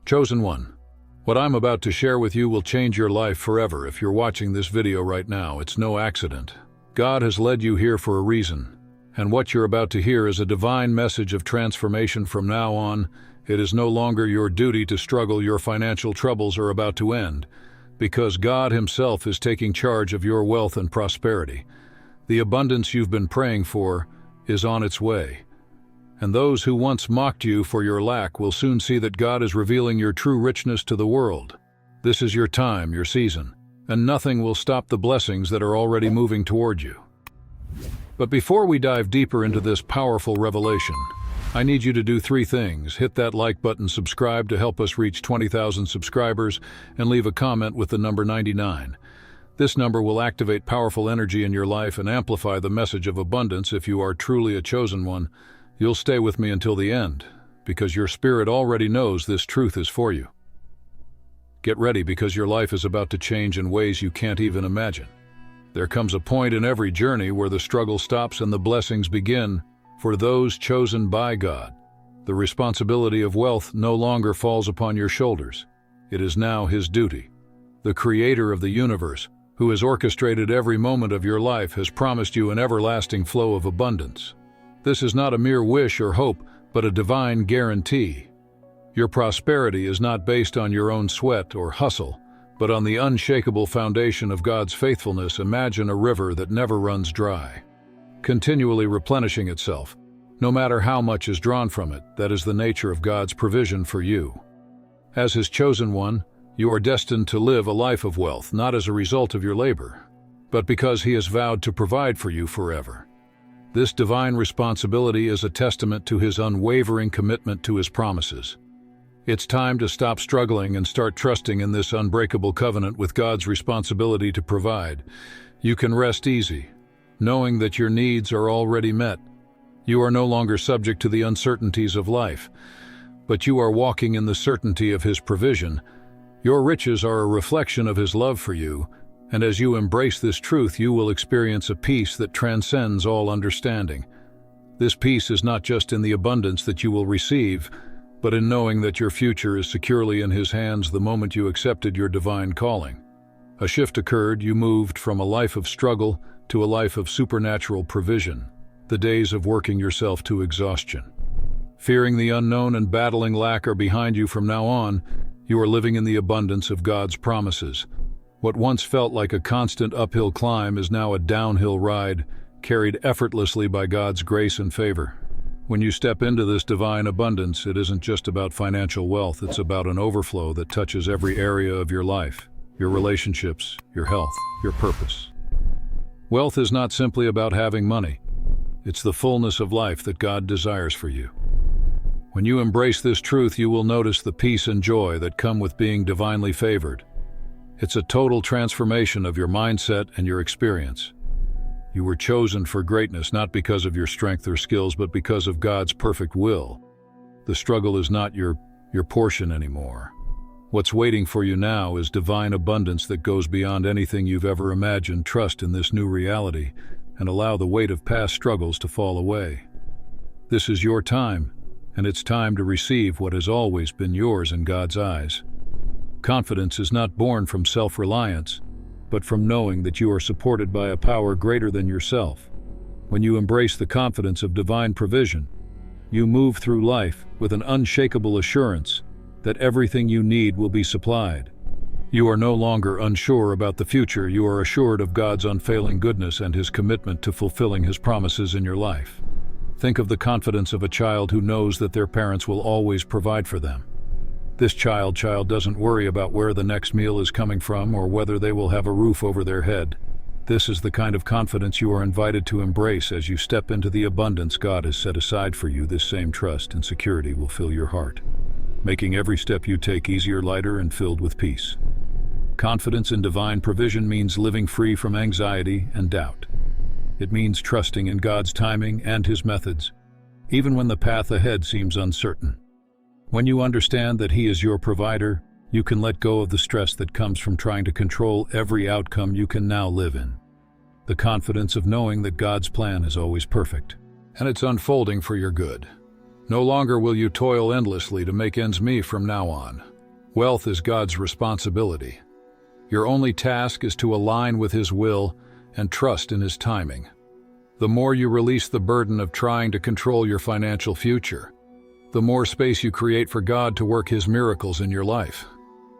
Chosen one, what I'm about to share with you will change your life forever. If you're watching this video right now, it's no accident. God has led you here for a reason, and what you're about to hear is a divine message of transformation. From now on, it is no longer your duty to struggle. Your financial troubles are about to end, because God Himself is taking charge of your wealth and prosperity. The abundance you've been praying for is on its way. And those who once mocked you for your lack will soon see that God is revealing your true richness to the world. This is your time, your season, and nothing will stop the blessings that are already moving toward you. But before we dive deeper into this powerful revelation, I need you to do 3 things. Hit that like button, subscribe to help us reach 20,000 subscribers, and leave a comment with the number 99. This number will activate powerful energy in your life and amplify the message of abundance. If you are truly a chosen one, you'll stay with me until the end, because your spirit already knows this truth is for you. Get ready, because your life is about to change in ways you can't even imagine. There comes a point in every journey where the struggle stops and the blessings begin. For those chosen by God, the responsibility of wealth no longer falls upon your shoulders. It is now His duty. The Creator of the universe, who has orchestrated every moment of your life, has promised you an everlasting flow of abundance. This is not a mere wish or hope, but a divine guarantee. Your prosperity is not based on your own sweat or hustle, but on the unshakable foundation of God's faithfulness. Imagine a river that never runs dry, continually replenishing itself, no matter how much is drawn from it. That is the nature of God's provision for you. As His chosen one, you are destined to live a life of wealth, not as a result of your labor, but because He has vowed to provide for you forever. This divine responsibility is a testament to His unwavering commitment to His promises. It's time to stop struggling and start trusting in this unbreakable covenant with God's responsibility to provide. You can rest easy, knowing that your needs are already met. You are no longer subject to the uncertainties of life, but you are walking in the certainty of His provision. Your riches are a reflection of His love for you, and as you embrace this truth, you will experience a peace that transcends all understanding. This peace is not just in the abundance that you will receive, but in knowing that your future is securely in His hands. The moment you accepted your divine calling, a shift occurred. You moved from a life of struggle to a life of supernatural provision. The days of working yourself to exhaustion, fearing the unknown, and battling lack are behind you. From now on, you are living in the abundance of God's promises. What once felt like a constant uphill climb is now a downhill ride, carried effortlessly by God's grace and favor. When you step into this divine abundance, it isn't just about financial wealth, it's about an overflow that touches every area of your life, your relationships, your health, your purpose. Wealth is not simply about having money. It's the fullness of life that God desires for you. When you embrace this truth, you will notice the peace and joy that come with being divinely favored. It's a total transformation of your mindset and your experience. You were chosen for greatness, not because of your strength or skills, but because of God's perfect will. The struggle is not your portion anymore. What's waiting for you now is divine abundance that goes beyond anything you've ever imagined. Trust in this new reality and allow the weight of past struggles to fall away. This is your time, and it's time to receive what has always been yours in God's eyes. Confidence is not born from self-reliance, but from knowing that you are supported by a power greater than yourself. When you embrace the confidence of divine provision, you move through life with an unshakable assurance that everything you need will be supplied. You are no longer unsure about the future. You are assured of God's unfailing goodness and His commitment to fulfilling His promises in your life. Think of the confidence of a child who knows that their parents will always provide for them. This child doesn't worry about where the next meal is coming from or whether they will have a roof over their head. This is the kind of confidence you are invited to embrace as you step into the abundance God has set aside for you. This same trust and security will fill your heart, making every step you take easier, lighter, and filled with peace. Confidence in divine provision means living free from anxiety and doubt. It means trusting in God's timing and His methods, even when the path ahead seems uncertain. When you understand that He is your provider, you can let go of the stress that comes from trying to control every outcome. You can now live in the confidence of knowing that God's plan is always perfect, and it's unfolding for your good. No longer will you toil endlessly to make ends meet. From now on, Wealth is God's responsibility. Your only task is to align with His will and trust in His timing. The more you release the burden of trying to control your financial future, the more space you create for God to work His miracles in your life.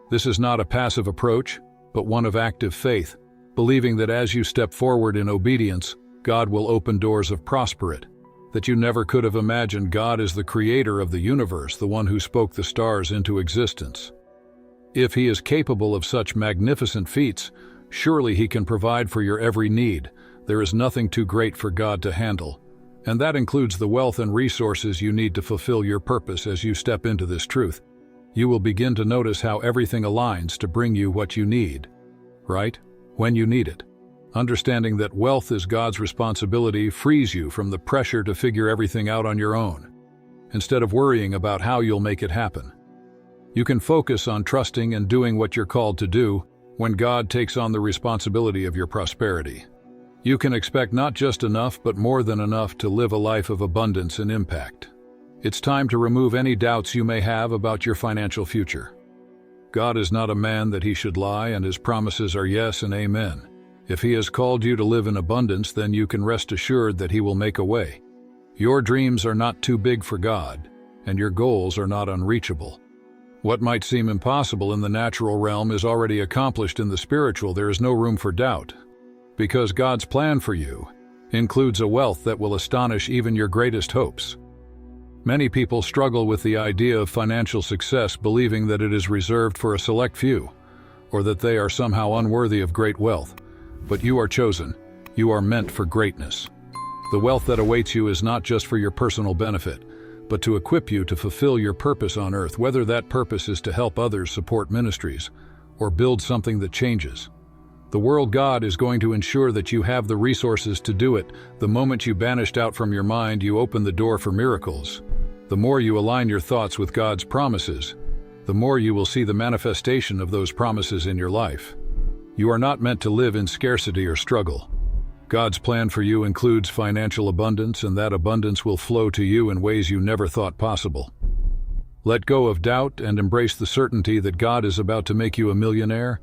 This is not a passive approach, but one of active faith, believing that as you step forward in obedience, God will open doors of prosperity that you never could have imagined. God is the creator of the universe, the one who spoke the stars into existence. If He is capable of such magnificent feats, surely He can provide for your every need. There is nothing too great for God to handle, and that includes the wealth and resources you need to fulfill your purpose. As you step into this truth, you will begin to notice how everything aligns to bring you what you need, right when you need it. Understanding that wealth is God's responsibility frees you from the pressure to figure everything out on your own. Instead of worrying about how you'll make it happen, you can focus on trusting and doing what you're called to do. When God takes on the responsibility of your prosperity, you can expect not just enough but more than enough to live a life of abundance and impact. It's time to remove any doubts you may have about your financial future. God is not a man that He should lie, and His promises are yes and amen. If He has called you to live in abundance, then you can rest assured that He will make a way. Your dreams are not too big for God, and your goals are not unreachable. What might seem impossible in the natural realm is already accomplished in the spiritual. There is no room for doubt, because God's plan for you includes a wealth that will astonish even your greatest hopes. Many people struggle with the idea of financial success, believing that it is reserved for a select few, or that they are somehow unworthy of great wealth. But you are chosen. You are meant for greatness. The wealth that awaits you is not just for your personal benefit, but to equip you to fulfill your purpose on earth, whether that purpose is to help others, support ministries, or build something that changes. The world God is going to ensure that you have the resources to do it. The moment you banish doubt from your mind, you open the door for miracles. The more you align your thoughts with God's promises, the more you will see the manifestation of those promises in your life. You are not meant to live in scarcity or struggle. God's plan for you includes financial abundance, and that abundance will flow to you in ways you never thought possible. Let go of doubt and embrace the certainty that God is about to make you a millionaire.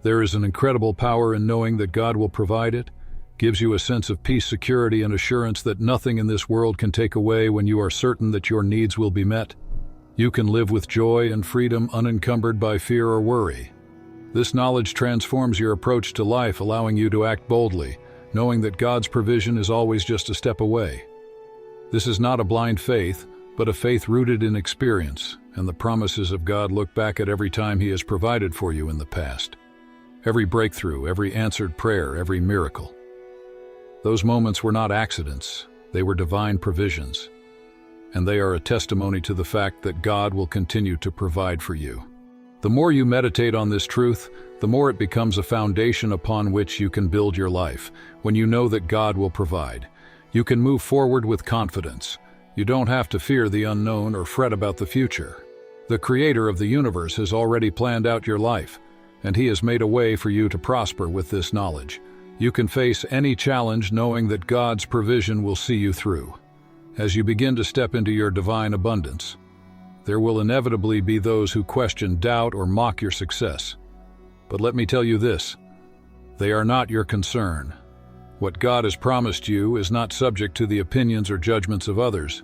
There is an incredible power in knowing that God will provide it. Gives you a sense of peace, security, and assurance that nothing in this world can take away. When you are certain that your needs will be met, you can live with joy and freedom, unencumbered by fear or worry. This knowledge transforms your approach to life, allowing you to act boldly, knowing that God's provision is always just a step away. This is not a blind faith, but a faith rooted in experience, and the promises of God look back at every time He has provided for you in the past. Every breakthrough, every answered prayer, every miracle. Those moments were not accidents, they were divine provisions, and they are a testimony to the fact that God will continue to provide for you. The more you meditate on this truth, the more it becomes a foundation upon which you can build your life. When you know that God will provide, you can move forward with confidence. You don't have to fear the unknown or fret about the future. The Creator of the universe has already planned out your life, and He has made a way for you to prosper. With this knowledge, you can face any challenge knowing that God's provision will see you through. As you begin to step into your divine abundance, there will inevitably be those who question, doubt, or mock your success. But let me tell you this, they are not your concern. What God has promised you is not subject to the opinions or judgments of others.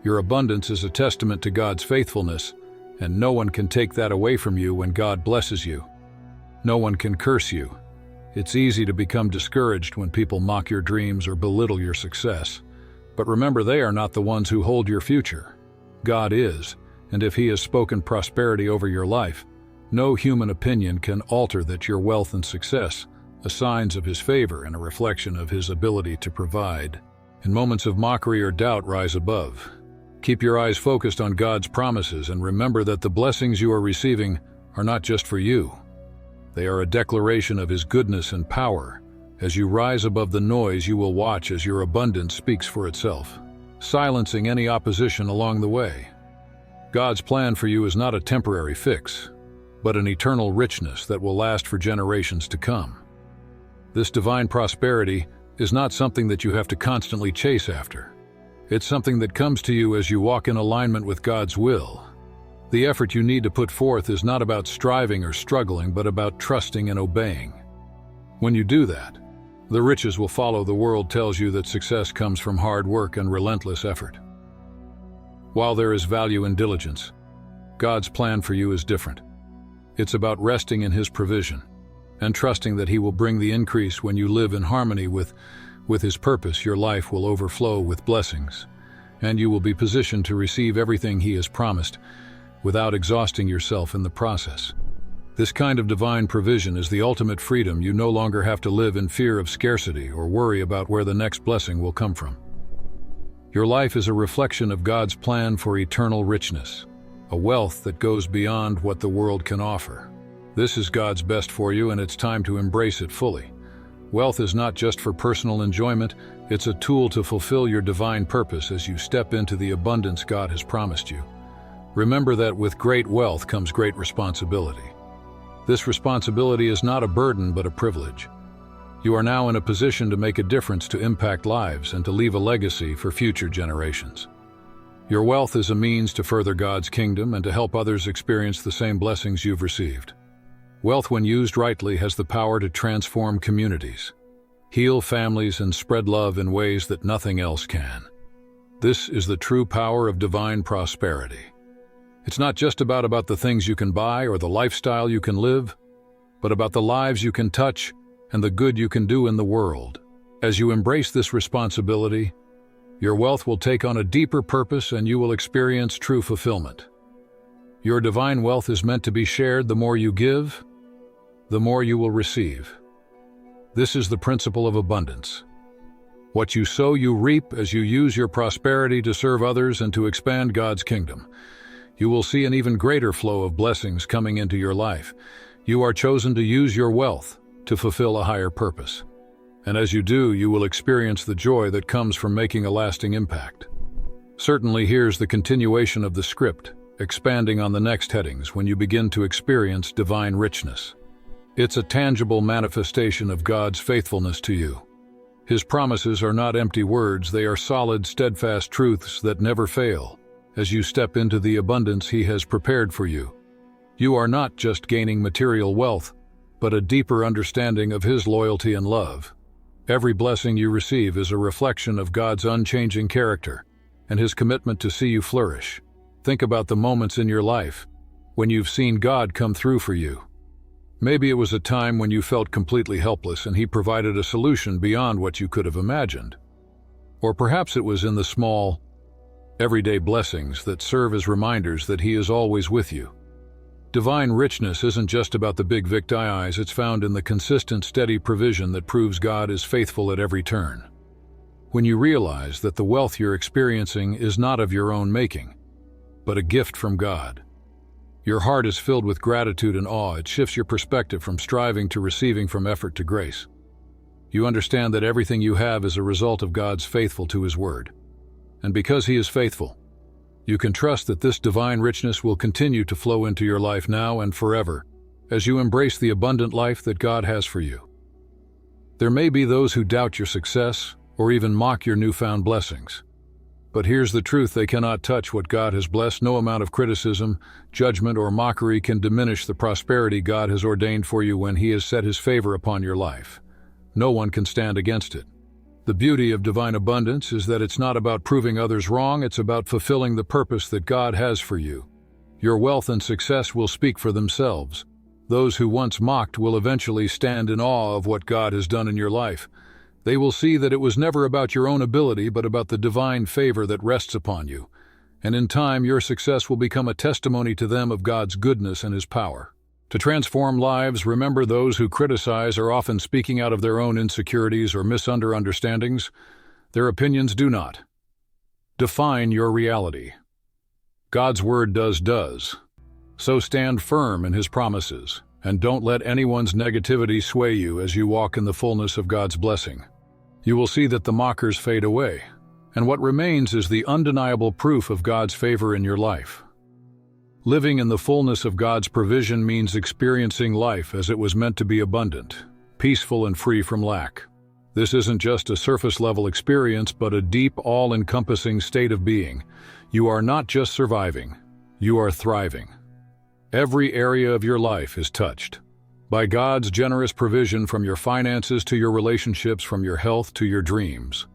Your abundance is a testament to God's faithfulness, and no one can take that away from you when God blesses you. No one can curse you. It's easy to become discouraged when people mock your dreams or belittle your success. But remember, they are not the ones who hold your future. God is, and if He has spoken prosperity over your life, no human opinion can alter that. Your wealth and success are signs of His favor and a reflection of His ability to provide. In moments of mockery or doubt, rise above. Keep your eyes focused on God's promises and remember that the blessings you are receiving are not just for you. They are a declaration of His goodness and power. As you rise above the noise, you will watch as your abundance speaks for itself, silencing any opposition along the way. God's plan for you is not a temporary fix, but an eternal richness that will last for generations to come. This divine prosperity is not something that you have to constantly chase after. It's something that comes to you as you walk in alignment with God's will. The effort you need to put forth is not about striving or struggling, but about trusting and obeying. When you do that, the riches will follow. The world tells you that success comes from hard work and relentless effort. While there is value in diligence, God's plan for you is different. It's about resting in His provision and trusting that He will bring the increase. When you live in harmony with His purpose, your life will overflow with blessings, and you will be positioned to receive everything He has promised without exhausting yourself in the process. This kind of divine provision is the ultimate freedom. You no longer have to live in fear of scarcity or worry about where the next blessing will come from. Your life is a reflection of God's plan for eternal richness, a wealth that goes beyond what the world can offer. This is God's best for you, and it's time to embrace it fully. Wealth is not just for personal enjoyment, it's a tool to fulfill your divine purpose as you step into the abundance God has promised you. Remember that with great wealth comes great responsibility. This responsibility is not a burden but a privilege. You are now in a position to make a difference, to impact lives, and to leave a legacy for future generations. Your wealth is a means to further God's kingdom and to help others experience the same blessings you've received. Wealth, when used rightly, has the power to transform communities, heal families, and spread love in ways that nothing else can. This is the true power of divine prosperity. It's not just about the things you can buy or the lifestyle you can live, but about the lives you can touch and the good you can do in the world. As you embrace this responsibility, your wealth will take on a deeper purpose and you will experience true fulfillment. Your divine wealth is meant to be shared. The more you give, the more you will receive. This is the principle of abundance. What you sow, you reap. As you use your prosperity to serve others and to expand God's kingdom, you will see an even greater flow of blessings coming into your life. You are chosen to use your wealth to fulfill a higher purpose. And as you do, you will experience the joy that comes from making a lasting impact. Certainly, here's the continuation of the script, expanding on the next headings. When you begin to experience divine richness, it's a tangible manifestation of God's faithfulness to you. His promises are not empty words, they are solid, steadfast truths that never fail. As you step into the abundance He has prepared for you, you are not just gaining material wealth, but a deeper understanding of His loyalty and love. Every blessing you receive is a reflection of God's unchanging character and His commitment to see you flourish. Think about the moments in your life when you've seen God come through for you. Maybe it was a time when you felt completely helpless and He provided a solution beyond what you could have imagined. Or perhaps it was in the small, everyday blessings that serve as reminders that He is always with you. Divine richness isn't just about the big victories, it's found in the consistent, steady provision that proves God is faithful at every turn. When you realize that the wealth you're experiencing is not of your own making, but a gift from God, your heart is filled with gratitude and awe. It shifts your perspective from striving to receiving, from effort to grace. You understand that everything you have is a result of God's faithful to His word. And because He is faithful, you can trust that this divine richness will continue to flow into your life now and forever as you embrace the abundant life that God has for you. There may be those who doubt your success or even mock your newfound blessings. But here's the truth: they cannot touch what God has blessed. No amount of criticism, judgment, or mockery can diminish the prosperity God has ordained for you when He has set His favor upon your life. No one can stand against it. The beauty of divine abundance is that it's not about proving others wrong, it's about fulfilling the purpose that God has for you. Your wealth and success will speak for themselves. Those who once mocked will eventually stand in awe of what God has done in your life. They will see that it was never about your own ability, but about the divine favor that rests upon you. And in time, your success will become a testimony to them of God's goodness and His power. To transform lives, remember, those who criticize are often speaking out of their own insecurities or misunderstandings. Their opinions do not define your reality. God's word does. So stand firm in His promises, and don't let anyone's negativity sway you as you walk in the fullness of God's blessing. You will see that the mockers fade away, and what remains is the undeniable proof of God's favor in your life. Living in the fullness of God's provision means experiencing life as it was meant to be: abundant, peaceful, and free from lack. This isn't just a surface-level experience, but a deep, all-encompassing state of being. You are not just surviving. You are thriving. Every area of your life is touched by God's generous provision, from your finances to your relationships, from your health to your dreams.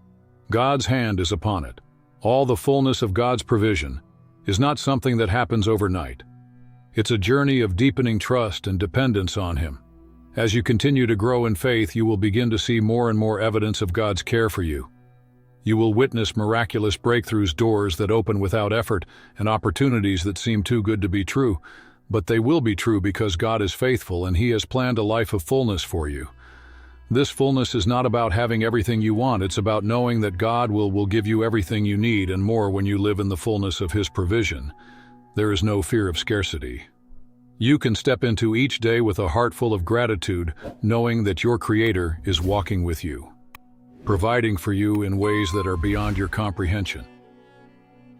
God's hand is upon it. All the fullness of God's provision is not something that happens overnight. It's a journey of deepening trust and dependence on Him. As you continue to grow in faith, you will begin to see more and more evidence of God's care for you. You will witness miraculous breakthroughs, doors that open without effort, and opportunities that seem too good to be true. But they will be true because God is faithful and He has planned a life of fullness for you. This fullness is not about having everything you want, it's about knowing that God will give you everything you need and more when you live in the fullness of His provision. There is no fear of scarcity. You can step into each day with a heart full of gratitude, knowing that your Creator is walking with you, providing for you in ways that are beyond your comprehension.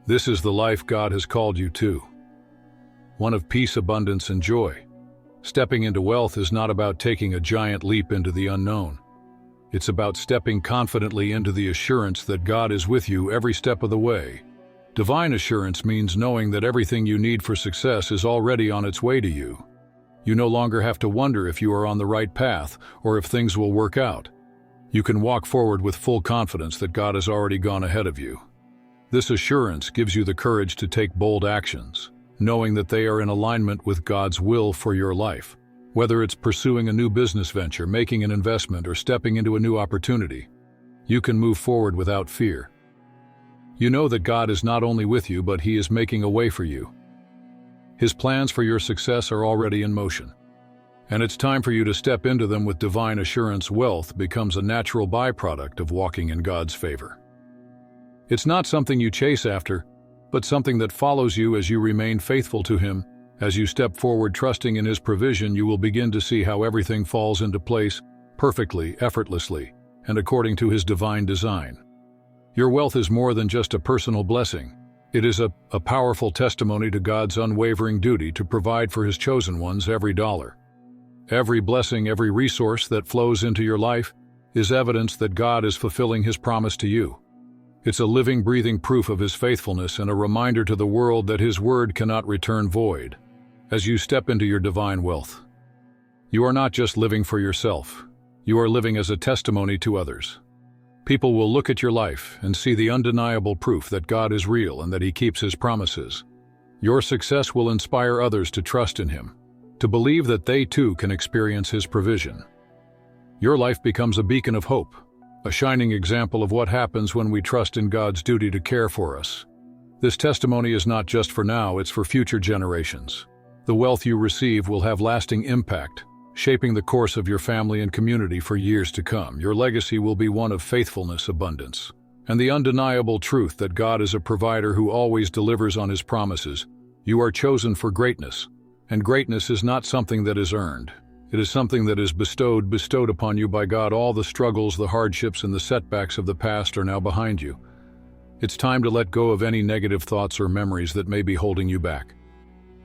This is the life God has called you to. One of peace, abundance, and joy. Stepping into wealth is not about taking a giant leap into the unknown. It's about stepping confidently into the assurance that God is with you every step of the way. Divine assurance means knowing that everything you need for success is already on its way to you. You no longer have to wonder if you are on the right path or if things will work out. You can walk forward with full confidence that God has already gone ahead of you. This assurance gives you the courage to take bold actions, knowing that they are in alignment with God's will for your life. Whether it's pursuing a new business venture, making an investment, or stepping into a new opportunity, you can move forward without fear. You know that God is not only with you, but He is making a way for you. His plans for your success are already in motion, and it's time for you to step into them with divine assurance. Wealth becomes a natural byproduct of walking in God's favor. It's not something you chase after, but something that follows you as you remain faithful to Him. As you step forward trusting in His provision, you will begin to see how everything falls into place perfectly, effortlessly, and according to His divine design. Your wealth is more than just a personal blessing. It is a powerful testimony to God's unwavering duty to provide for His chosen ones. Every dollar, every blessing, every resource that flows into your life is evidence that God is fulfilling His promise to you. It's a living, breathing proof of His faithfulness and a reminder to the world that His word cannot return void. As you step into your divine wealth, you are not just living for yourself. You are living as a testimony to others. People will look at your life and see the undeniable proof that God is real and that He keeps His promises. Your success will inspire others to trust in Him, to believe that they too can experience His provision. Your life becomes a beacon of hope, a shining example of what happens when we trust in God's duty to care for us. This testimony is not just for now, it's for future generations. The wealth you receive will have lasting impact, shaping the course of your family and community for years to come. Your legacy will be one of faithfulness, abundance, and the undeniable truth that God is a provider who always delivers on His promises. You are chosen for greatness, and greatness is not something that is earned. It is something that is bestowed upon you by God. All the struggles, the hardships, and the setbacks of the past are now behind you. It's time to let go of any negative thoughts or memories that may be holding you back.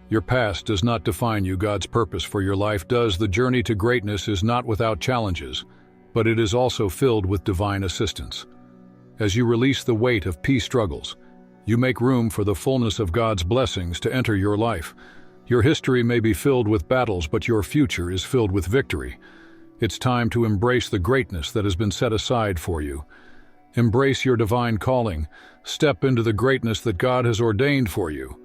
Your past does not define you. God's purpose for your life does. The journey to greatness is not without challenges, but it is also filled with divine assistance. As you release the weight of peace struggles, you make room for the fullness of God's blessings to enter your life. Your history may be filled with battles, but your future is filled with victory. It's time to embrace the greatness that has been set aside for you. Embrace your divine calling. Step into the greatness that God has ordained for you.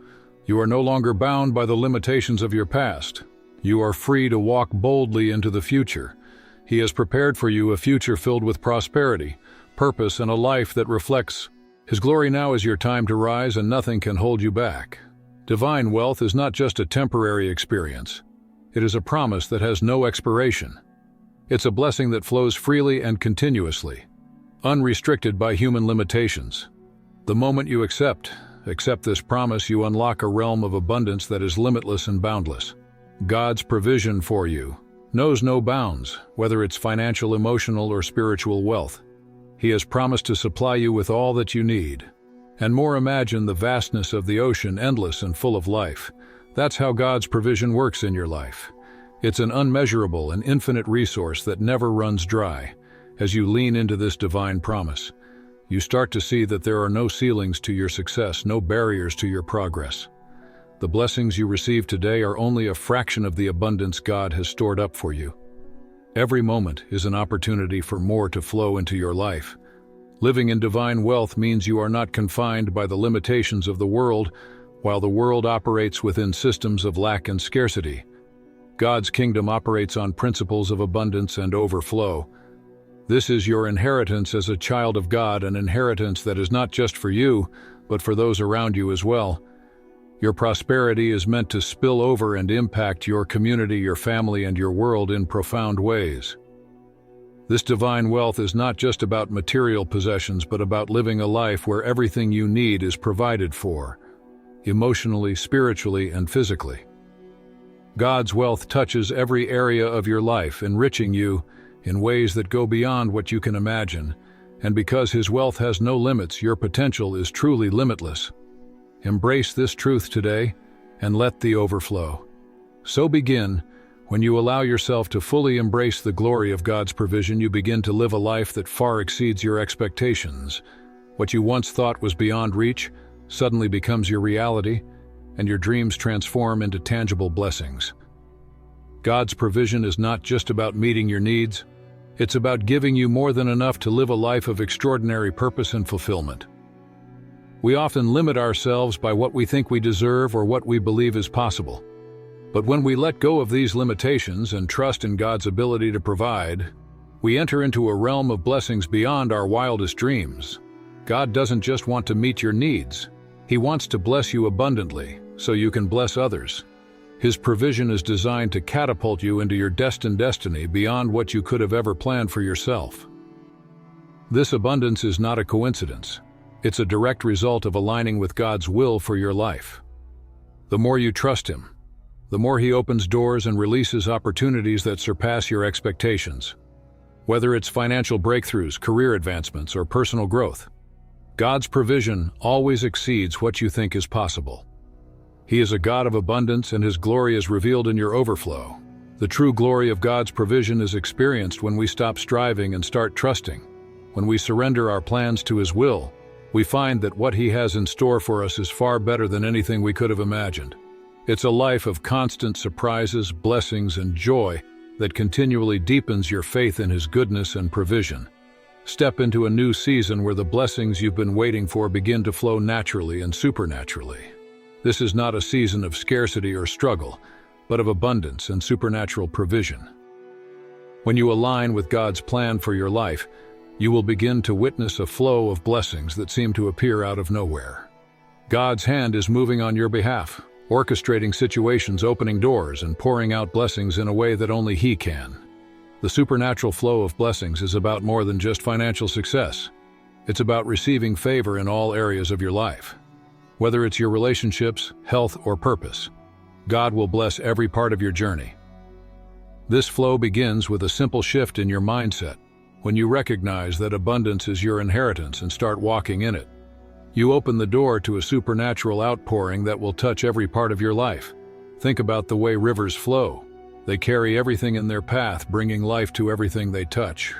You are no longer bound by the limitations of your past. You are free to walk boldly into the future. He has prepared for you a future filled with prosperity, purpose, and a life that reflects His glory. Now is your time to rise, and nothing can hold you back. Divine wealth is not just a temporary experience. It is a promise that has no expiration. It's a blessing that flows freely and continuously, unrestricted by human limitations. The moment you accept this promise, you unlock a realm of abundance that is limitless and boundless. God's provision for you knows no bounds, whether it's financial, emotional, or spiritual wealth. He has promised to supply you with all that you need, and more. Imagine the vastness of the ocean, endless and full of life. That's how God's provision works in your life. It's an unmeasurable and infinite resource that never runs dry. As you lean into this divine promise, you start to see that there are no ceilings to your success, no barriers to your progress. The blessings you receive today are only a fraction of the abundance God has stored up for you. Every moment is an opportunity for more to flow into your life. Living in divine wealth means you are not confined by the limitations of the world, while the world operates within systems of lack and scarcity. God's kingdom operates on principles of abundance and overflow. This is your inheritance as a child of God, an inheritance that is not just for you, but for those around you as well. Your prosperity is meant to spill over and impact your community, your family, and your world in profound ways. This divine wealth is not just about material possessions, but about living a life where everything you need is provided for, emotionally, spiritually, and physically. God's wealth touches every area of your life, enriching you in ways that go beyond what you can imagine, and because His wealth has no limits, your potential is truly limitless. Embrace this truth today and let the overflow. So begin. When you allow yourself to fully embrace the glory of God's provision, you begin to live a life that far exceeds your expectations. What you once thought was beyond reach suddenly becomes your reality, and your dreams transform into tangible blessings. God's provision is not just about meeting your needs, it's about giving you more than enough to live a life of extraordinary purpose and fulfillment. We often limit ourselves by what we think we deserve or what we believe is possible. But when we let go of these limitations and trust in God's ability to provide, we enter into a realm of blessings beyond our wildest dreams. God doesn't just want to meet your needs. He wants to bless you abundantly, so you can bless others. His provision is designed to catapult you into your destined destiny beyond what you could have ever planned for yourself. This abundance is not a coincidence. It's a direct result of aligning with God's will for your life. The more you trust Him, the more He opens doors and releases opportunities that surpass your expectations. Whether it's financial breakthroughs, career advancements, or personal growth, God's provision always exceeds what you think is possible. He is a God of abundance, and His glory is revealed in your overflow. The true glory of God's provision is experienced when we stop striving and start trusting. When we surrender our plans to His will, we find that what He has in store for us is far better than anything we could have imagined. It's a life of constant surprises, blessings, and joy that continually deepens your faith in His goodness and provision. Step into a new season where the blessings you've been waiting for begin to flow naturally and supernaturally. This is not a season of scarcity or struggle, but of abundance and supernatural provision. When you align with God's plan for your life, you will begin to witness a flow of blessings that seem to appear out of nowhere. God's hand is moving on your behalf, orchestrating situations, opening doors, and pouring out blessings in a way that only He can. The supernatural flow of blessings is about more than just financial success. It's about receiving favor in all areas of your life. Whether it's your relationships, health, or purpose, God will bless every part of your journey. This flow begins with a simple shift in your mindset. When you recognize that abundance is your inheritance and start walking in it, you open the door to a supernatural outpouring that will touch every part of your life. Think about the way rivers flow. They carry everything in their path, bringing life to everything they touch.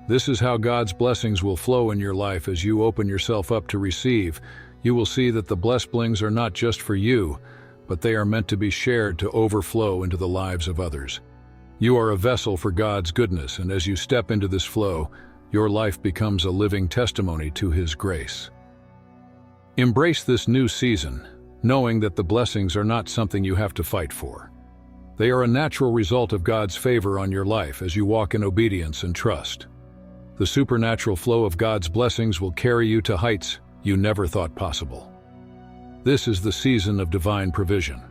This is how God's blessings will flow in your life as you open yourself up to receive. You will see that the blessings are not just for you, but they are meant to be shared to overflow into the lives of others. You are a vessel for God's goodness, and as you step into this flow, your life becomes a living testimony to His grace. Embrace this new season, knowing that the blessings are not something you have to fight for. They are a natural result of God's favor on your life as you walk in obedience and trust. The supernatural flow of God's blessings will carry you to heights you never thought possible. This is the season of divine provision.